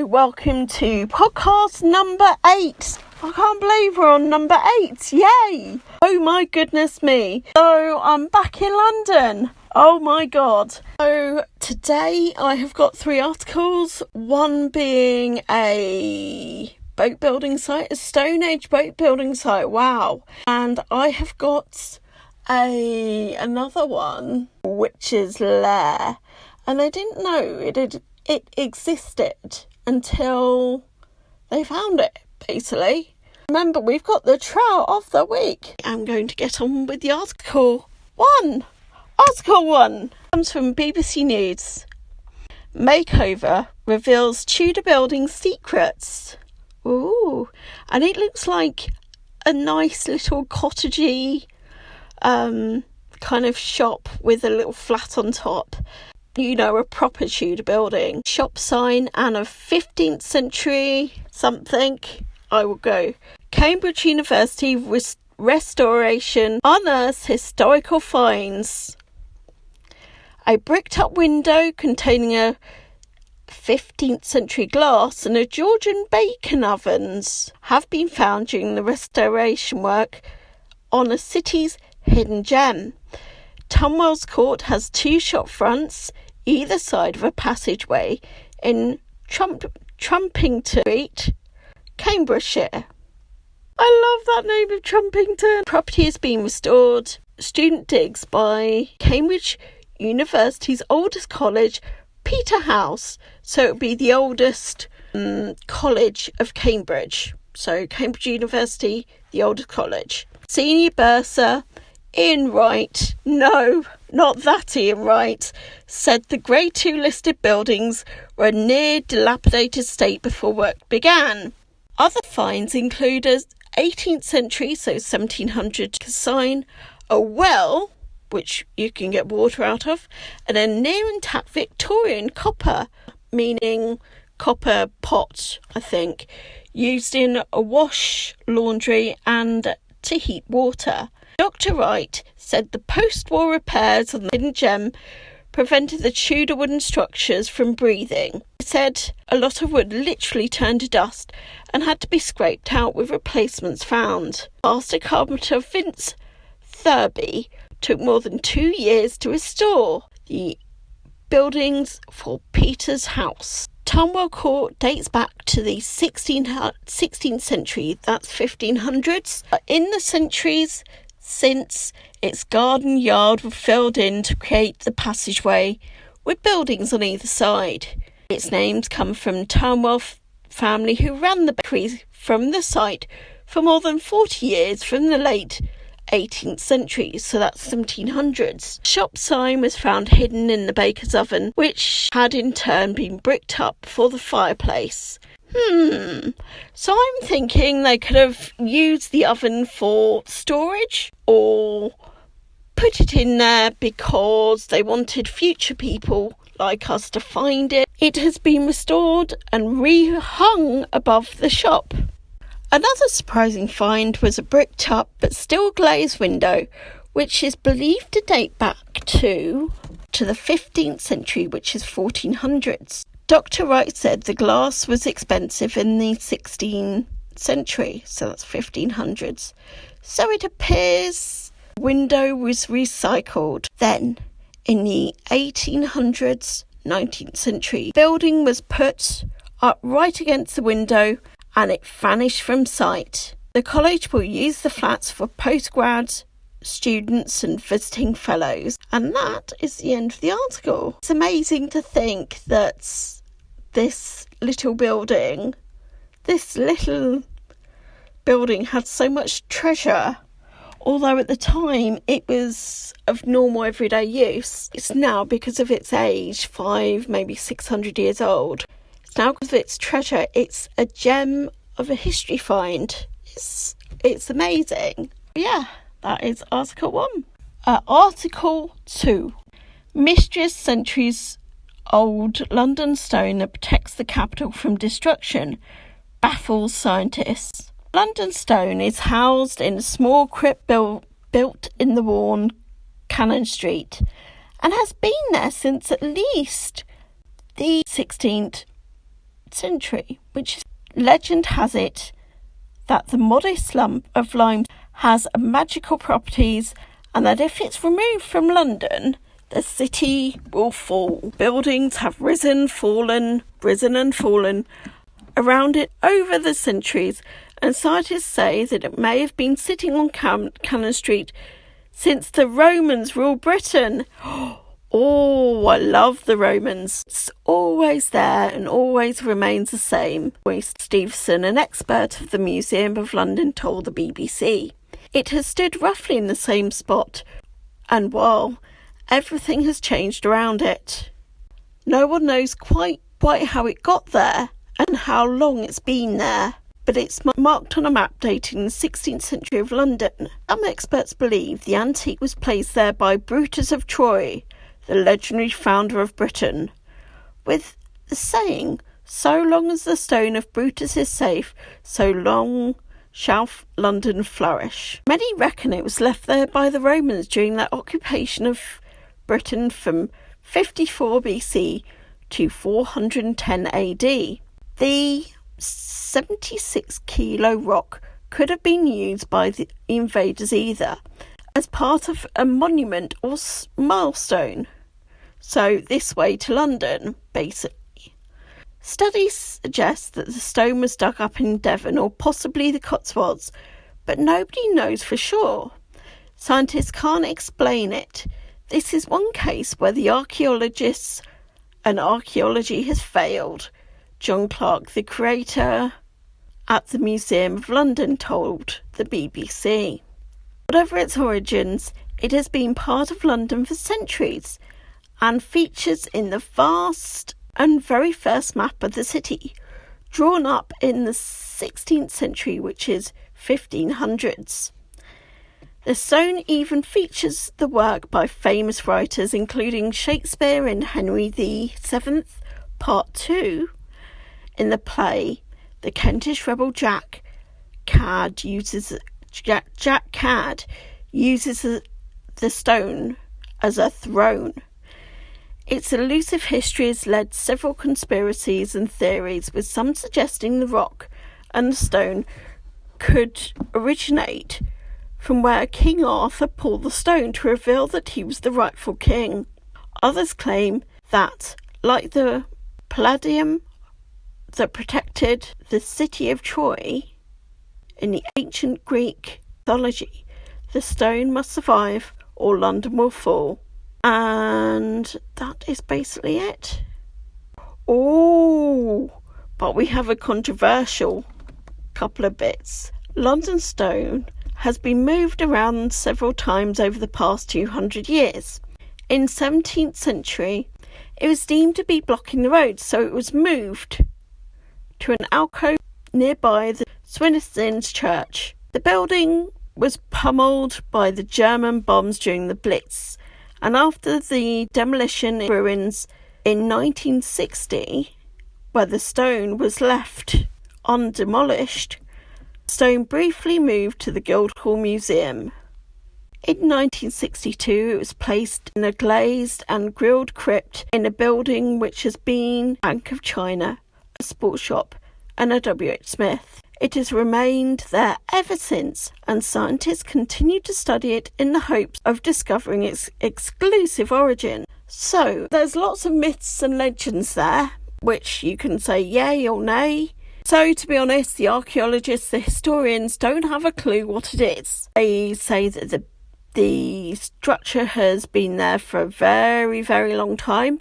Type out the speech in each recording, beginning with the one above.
welcome to podcast number 8. I can't believe we're on number 8. Yay! Oh my goodness me. So I'm back in London. Oh my god. So today I have got 3 articles. One being a boat building site, a Stone Age boat building site. Wow. And I have got another one, which is Lair. And I didn't know it existed until they found it, basically. Remember, we've got the trout of the week. I'm going to get on with the article 1. Article 1 comes from BBC News. Makeover reveals Tudor building secrets. Ooh, and it looks like a nice little cottagey kind of shop with a little flat on top. You know, a proper Tudor building. Shop sign and a 15th century something. I will go. Cambridge University restoration unearths historical finds. A bricked up window containing a 15th century glass and a Georgian bacon ovens have been found during the restoration work on a city's hidden gem. Tumwell's Court has 2 shop fronts either side of a passageway in Trumpington Street, Cambridgeshire. I love that name of Trumpington. Property has been restored. Student digs by Cambridge University's oldest college, Peterhouse. So it would be the oldest college of Cambridge. So Cambridge University, the oldest college. Senior bursar Ian Wright, no, not that Ian Wright, said the Grade 2 listed buildings were in near dilapidated state before work began. Other finds include a 18th century, so 1700 sign, a well, which you can get water out of, and a near intact Victorian copper, meaning copper pot, I think, used in a wash, laundry and to heat water. Dr. Wright said the post-war repairs on the hidden gem prevented the Tudor wooden structures from breathing. He said a lot of wood literally turned to dust and had to be scraped out with replacements found. Master carpenter Vince Thurby took more than 2 years to restore the buildings for Peter's house. Tumwell Court dates back to the 16th century, that's 1500s. In the centuries since, its garden yard was filled in to create the passageway with buildings on either side. Its names come from Tumwell family who ran the bakery from the site for more than 40 years from the late 18th century, so that's 1700s. Shop sign was found hidden in the baker's oven, which had in turn been bricked up for the fireplace. So I'm thinking they could have used the oven for storage or put it in there because they wanted future people like us to find it. It has been restored and rehung above the shop. Another surprising find was a bricked up but still glazed window, which is believed to date back to the 15th century, which is 1400s. Dr. Wright said the glass was expensive in the 16th century, so that's 1500s. So it appears the window was recycled. Then, in the 1800s, 19th century, building was put up right against the window and it vanished from sight. The college will use the flats for postgrad students and visiting fellows. And that is the end of the article. It's amazing to think that this little building had so much treasure, although at the time it was of normal everyday use. It's now, because of its age, 500, maybe 600 years old. It's now because of its treasure. It's a gem of a history find. It's amazing. Yeah, that is Article 1. Article 2. Mysterious centuries old London stone that protects the capital from destruction baffles scientists. London stone is housed in a small crypt built in the worn Cannon Street and has been there since at least the 16th century, which legend has it that the modest lump of lime has magical properties, and that if it's removed from London, the city will fall. Buildings have risen and fallen around it over the centuries, and scientists say that it may have been sitting on Cannon Street since the Romans ruled Britain. Oh, I love the Romans. It's always there and always remains the same. Stevenson, an expert of the Museum of London, told the BBC. It has stood roughly in the same spot, and while everything has changed around it, no one knows quite how it got there and how long it's been there. But it's marked on a map dating the 16th century of London. Some experts believe the antique was placed there by Brutus of Troy, the legendary founder of Britain, with the saying, "So long as the stone of Brutus is safe, so long shall London flourish." Many reckon it was left there by the Romans during their occupation of Britain from 54 BC to 410 AD. The 76-kilo rock could have been used by the invaders either as part of a monument or milestone. So this way to London, basically. Studies suggest that the stone was dug up in Devon or possibly the Cotswolds, but nobody knows for sure. Scientists can't explain it. This is one case where the archaeologists and archaeology has failed, John Clark, the curator at the Museum of London, told the BBC. Whatever its origins, it has been part of London for centuries and features in the vast and very first map of the city, drawn up in the 16th century, which is 1500s. The stone even features the work by famous writers, including Shakespeare in Henry VII, Part 2. In the play, the Kentish rebel Jack Cad uses the stone as a throne. Its elusive history has led several conspiracies and theories, with some suggesting the rock and the stone could originate from where King Arthur pulled the stone to reveal that he was the rightful king. Others claim that, like the palladium that protected the city of Troy in the ancient Greek mythology, the stone must survive or London will fall. And that is basically it. Oh, but we have a controversial couple of bits. London Stone has been moved around several times over the past 200 years. In the 17th century, it was deemed to be blocking the road, so it was moved to an alcove nearby the Swinnertons Church. The building was pummeled by the German bombs during the Blitz, and after the demolition in ruins in 1960, where the stone was left undemolished, the stone briefly moved to the Guildhall Museum. In 1962, it was placed in a glazed and grilled crypt in a building which has been Bank of China, a sports shop, and a W.H. Smith. It has remained there ever since, and scientists continue to study it in the hopes of discovering its exclusive origin. So, there's lots of myths and legends there, which you can say yay or nay. So, to be honest, the archaeologists, the historians, don't have a clue what it is. They say that the structure has been there for a very, very long time,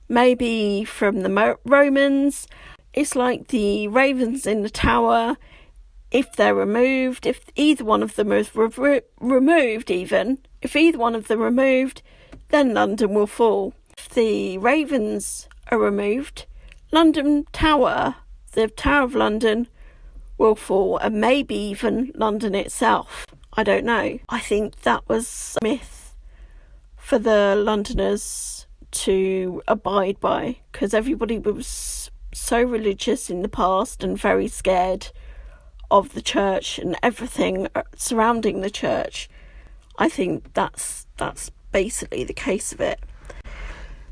maybe from the Romans. It's like the ravens in the tower. If they're removed, if either one of them is removed, then London will fall. If the ravens are removed, the Tower of London will fall, and maybe even London itself. I don't know. I think that was a myth for the Londoners to abide by, because everybody was so religious in the past and very scared of the church and everything surrounding the church. I think that's basically the case of it.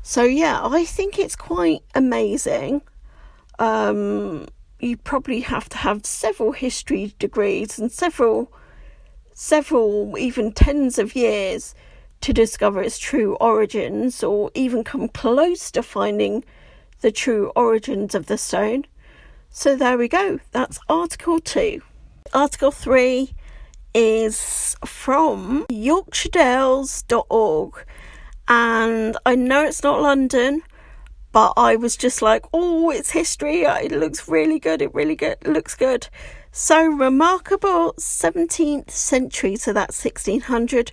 So yeah, I think it's quite amazing. you probably have to have several history degrees and several even tens of years to discover its true origins, or even come close to finding the true origins of the stone. So there we go, that's Article 2. Article 3 is from yorkshires.org, and I know it's not London, but I was just like, oh, it's history, it looks really good, it looks good. So, remarkable 17th century, so that's 1600,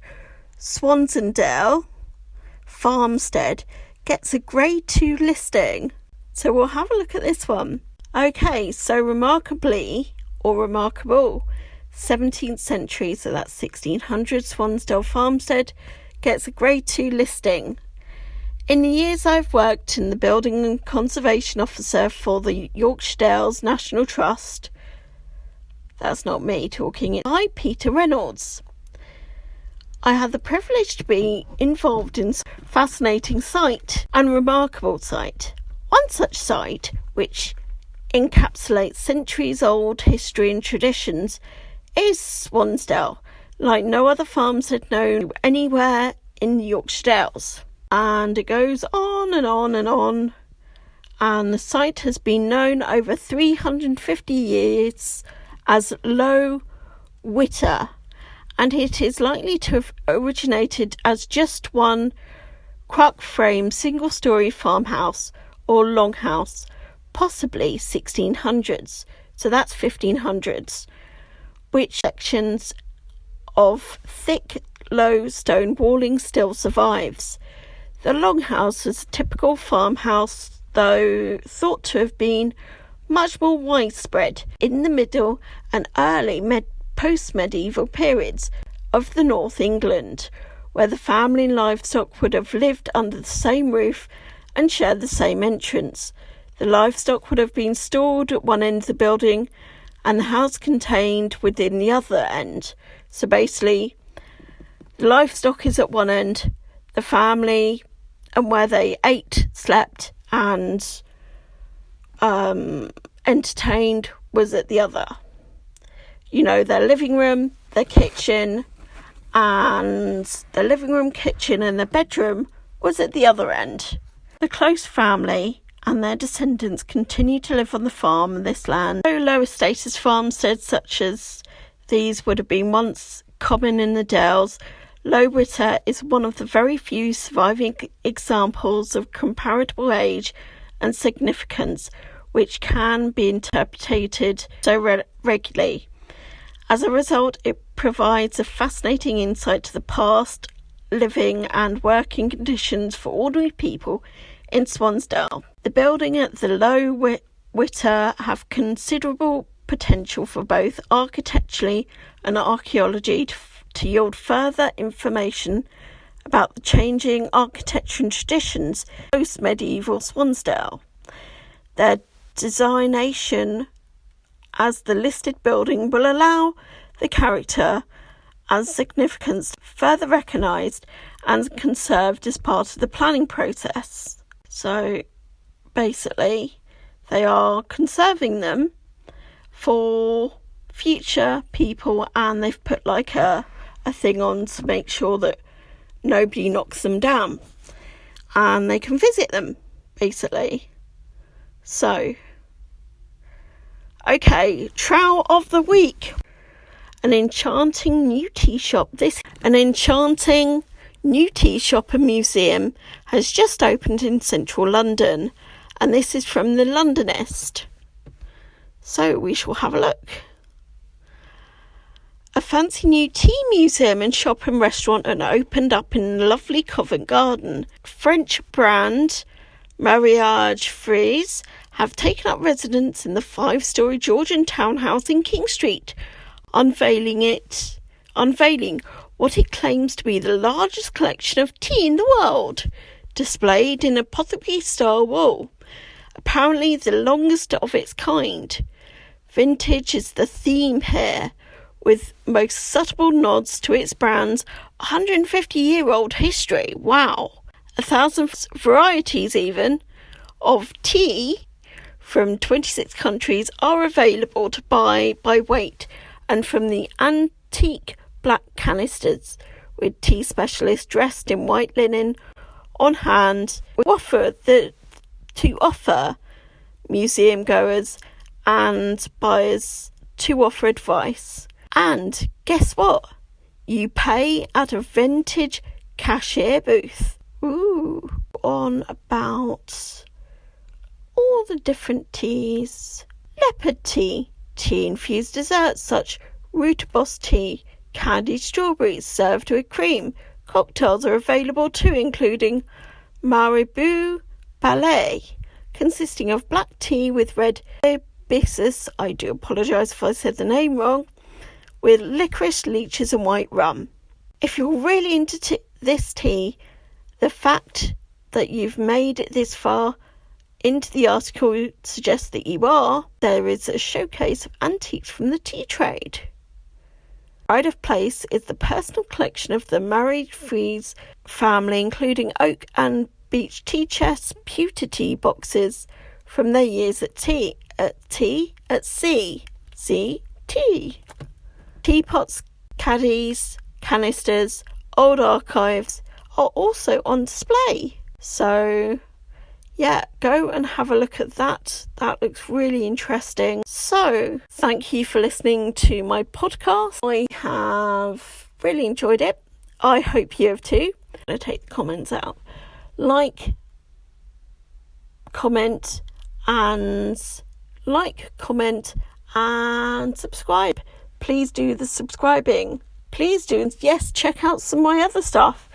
Swansdale farmstead gets a grade 2 listing. So we'll have a look at this one. Okay, so remarkable 17th century, so that's 1600, Swansdale farmstead gets a grade 2 listing. In the years I've worked in the building and conservation officer for the Yorkshire Dales National Trust, that's not me talking, by Peter Reynolds, I had the privilege to be involved in a fascinating site and remarkable site. One such site, which encapsulates centuries-old history and traditions, is Swansdale, like no other farmstead known anywhere in the Yorkshire Dales. And it goes on and on and on. And the site has been known over 350 years as Low Witter, and it is likely to have originated as just one cruck-frame single-storey farmhouse or longhouse, possibly 1600s, so that's 1500s, which sections of thick, low stone walling still survives. The longhouse was a typical farmhouse, though thought to have been much more widespread in the middle and early post-medieval periods of the North England, where the family and livestock would have lived under the same roof and shared the same entrance. The livestock would have been stored at one end of the building and the house contained within the other end. So basically, the livestock is at one end, the family and where they ate, slept and entertained was at the other. You know, their living room, their kitchen, and their living room, kitchen and their bedroom was at the other end. The close family and their descendants continue to live on the farm and this land. Though lower status farmsteads such as these would have been once common in the Dales, Low Witter is one of the very few surviving examples of comparable age and significance which can be interpreted so regularly. As a result, it provides a fascinating insight to the past, living and working conditions for ordinary people in Swansdale. The building at the Low Witter have considerable potential for both architecturally and archaeology to yield further information about the changing architecture and traditions of post-medieval Swansdale. Their designation as the listed building will allow the character and significance further recognised and conserved as part of the planning process. So basically, they are conserving them for future people, and they've put like a thing on to make sure that nobody knocks them down and they can visit them, basically. So, okay, Trowel of the Week. An enchanting new tea shop and museum has just opened in central London, and this is from the Londonist. So we shall have a look. A fancy new tea museum and shop and restaurant are opened up in lovely Covent Garden. French brand Mariage Frise have taken up residence in the 5-storey Georgian townhouse in King Street, unveiling what it claims to be the largest collection of tea in the world, displayed in apothecary-style wool, apparently the longest of its kind. Vintage is the theme here, with most subtle nods to its brand's 150-year-old history. Wow! 1,000 varieties even of tea from 26 countries are available to buy by weight, and from the antique black canisters with tea specialists dressed in white linen on hand to offer museum goers and buyers to offer advice. And guess what? You pay at a vintage cashier booth. Ooh, on about all the different teas. Leopard tea, tea-infused desserts such rooibos tea, candied strawberries served with cream. Cocktails are available too, including Marabou Ballet, consisting of black tea with red hibiscus, I do apologise if I said the name wrong, with licorice, leeches and white rum. If you're really into this tea, the fact that you've made it this far into the article suggests that you are. There is a showcase of antiques from the tea trade. Pride of place is the personal collection of the Marie-Frise family, including oak and beech tea chests, pewter tea boxes from their years at sea. Teapots, caddies, canisters, old archives are also on display. So yeah, go and have a look at that. That looks really interesting. So thank you for listening to my podcast. I have really enjoyed it. I hope you have too. I'm going to take the comments out. Like, comment and subscribe. Please do the subscribing. Please do. And yes, check out some of my other stuff.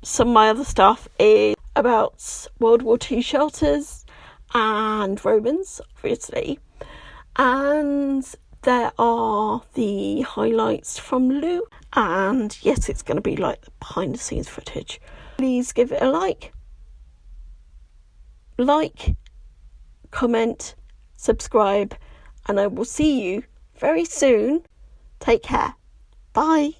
Some of my other stuff is about World War II shelters and Romans, obviously. And there are the highlights from Lou. And yes, it's going to be like the behind the scenes footage. Please give it a like, comment, subscribe, and I will see you very soon. Take care. Bye.